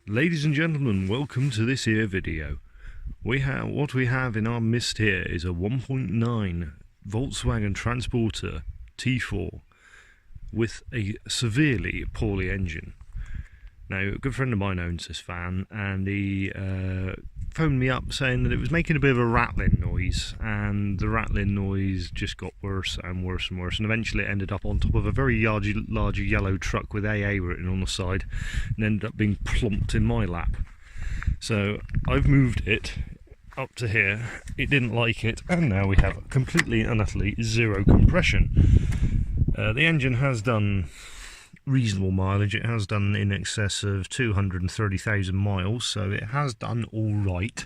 Ladies and gentlemen, welcome to this here video. What we have in our midst here is a 1.9 Volkswagen Transporter T4 with a severely poorly engine. Now, a good friend of mine owns this van, and he phoned me up saying that it was making a bit of a rattling noise, and the rattling noise just got worse and worse and worse, and eventually it ended up on top of a very large yellow truck with AA written on the side, and ended up being plonked in my lap. So I've moved it up to here, it didn't like it, and now we have completely and utterly zero compression. The engine has done reasonable mileage. It has done in excess of 230,000 miles, so it has done all right,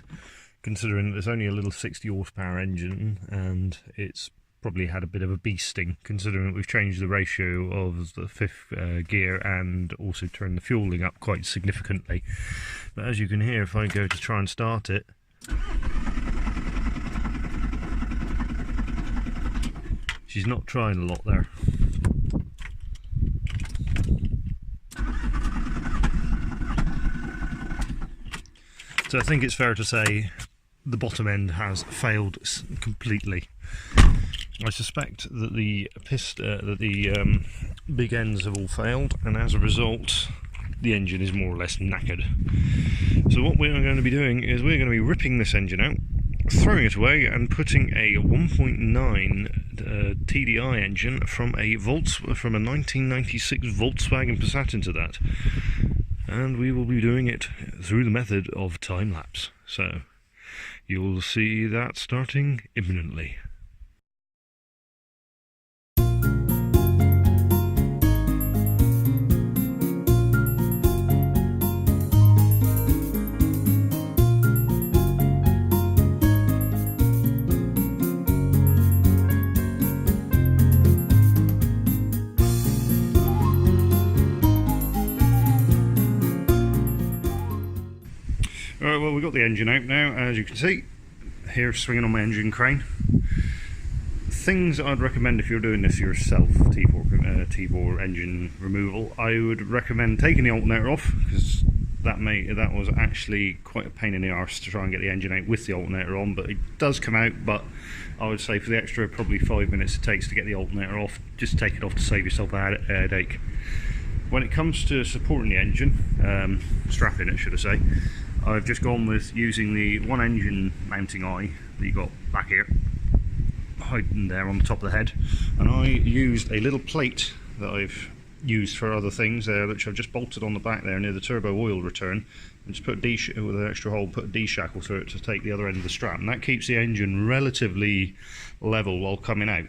considering that it's only a little 60 horsepower engine, and it's probably had a bit of a beasting, considering that we've changed the ratio of the fifth gear and also turned the fueling up quite significantly. But as you can hear, if I go to try and start it, she's not trying a lot there. So I think it's fair to say the bottom end has failed completely. I suspect that the big ends have all failed, and as a result the engine is more or less knackered. So what we're going to be doing is we're going to be ripping this engine out, throwing it away, and putting a 1.9 TDI engine from a 1996 Volkswagen Passat into that. And we will be doing it through the method of time-lapse. So you'll see that starting imminently. Alright, well, we've got the engine out now, as you can see, here swinging on my engine crane. Things I'd recommend if you're doing this yourself, T4 engine removal, I would recommend taking the alternator off, because that was actually quite a pain in the arse to try and get the engine out with the alternator on, but it does come out. But I would say for the extra probably 5 minutes it takes to get the alternator off, just take it off to save yourself a headache. When it comes to supporting the engine, strapping it should I say, I've just gone with using the one engine mounting eye that you got back here, hiding there on the top of the head, and I used a little plate that I've used for other things there, which I've just bolted on the back there near the turbo oil return, and just put with an extra hole, put a D-shackle through it to take the other end of the strap, and that keeps the engine relatively level while coming out.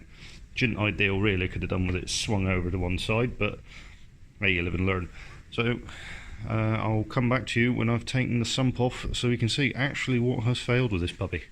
Which isn't ideal really, could have done with it swung over to one side, but hey, you live and learn. So I'll come back to you when I've taken the sump off so we can see actually what has failed with this puppy.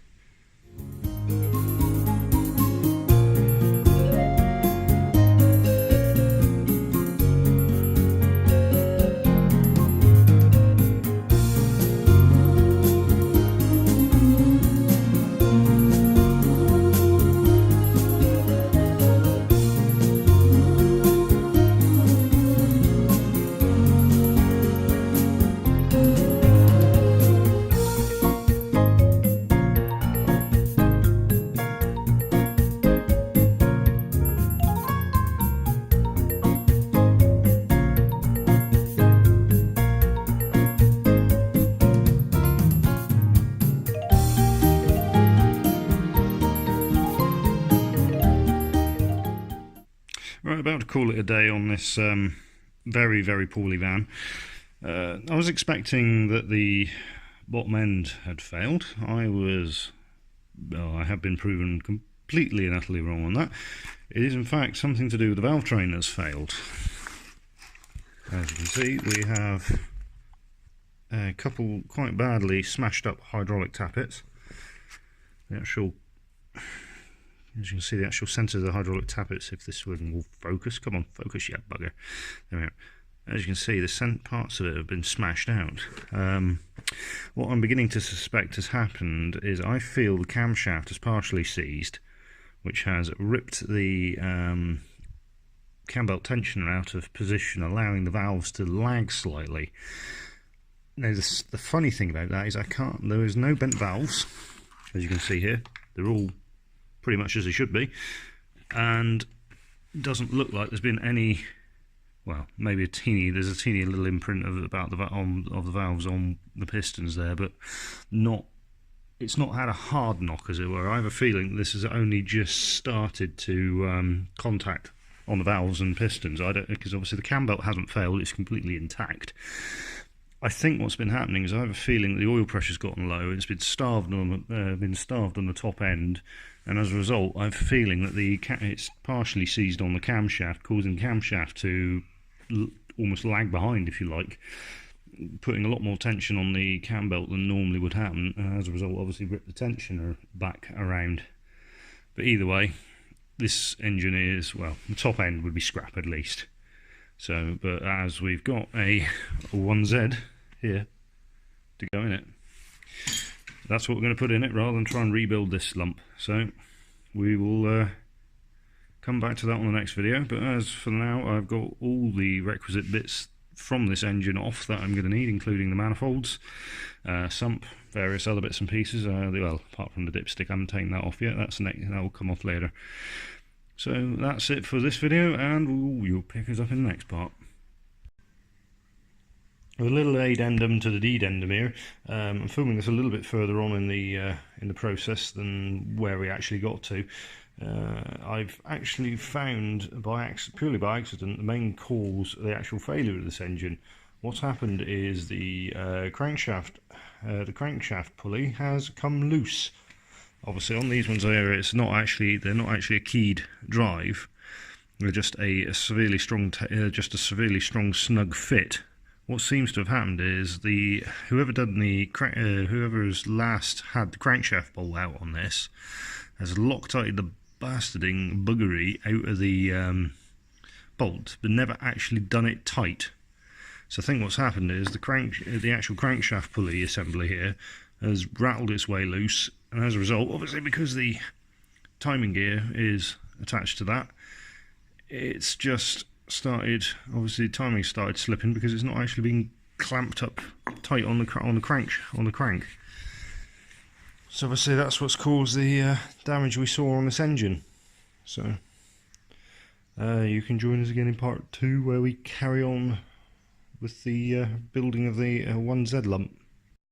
Right, about to call it a day on this very, very poorly van. I was expecting that the bottom end had failed. I have been proven completely and utterly wrong on that. It is in fact something to do with the valve train that's failed. As you can see, we have a couple quite badly smashed up hydraulic tappets. The actual, as you can see, the actual centre of the hydraulic tappets, if this one will focus, come on, focus, yeah, bugger. There we are. As you can see, the parts of it have been smashed out. What I'm beginning to suspect has happened is I feel the camshaft is partially seized, which has ripped the cam belt tensioner out of position, allowing the valves to lag slightly. Now the funny thing about that is there is no bent valves, as you can see here. They're all pretty much as they should be, and it doesn't look like there's been any, well, maybe there's a teeny little imprint of the valves on the pistons there, but it's not had a hard knock, as it were. I have a feeling this has only just started to contact on the valves and pistons. Because obviously the cam belt hasn't failed; it's completely intact. I think what's been happening is I have a feeling that the oil pressure's gotten low. It's been starved on the top end, and as a result, I have a feeling that it's partially seized on the camshaft, causing the camshaft to almost lag behind, if you like, putting a lot more tension on the cam belt than normally would happen, and as a result, obviously rip the tensioner back around. But either way, this engine is, well, the top end would be scrap at least. So, but as we've got a 1Z here to go in it, that's what we're going to put in it rather than try and rebuild this lump. So we will come back to that on the next video, but as for now, I've got all the requisite bits from this engine off that I'm going to need, including the manifolds, sump, various other bits and pieces. Well, apart from the dipstick, I haven't taken that off yet. That will come off later. So that's it for this video, and you'll pick us up in the next part. A little addendum to the dedendum here. I'm filming this a little bit further on in the process than where we actually got to. I've actually found purely by accident the main cause of the actual failure of this engine. What's happened is the crankshaft pulley has come loose. Obviously, on these ones here, they're not actually a keyed drive. They're just a severely strong snug fit. What seems to have happened is whoever's last had the crankshaft bolt out on this has loctited the bastarding buggery out of the bolt, but never actually done it tight. So I think what's happened is the actual crankshaft pulley assembly here has rattled its way loose, and as a result, obviously because the timing gear is attached to that, it's just started, obviously the timing started slipping because it's not actually being clamped up tight on the crank. So obviously that's what's caused the damage we saw on this engine. So you can join us again in part 2 where we carry on with the building of the 1Z lump.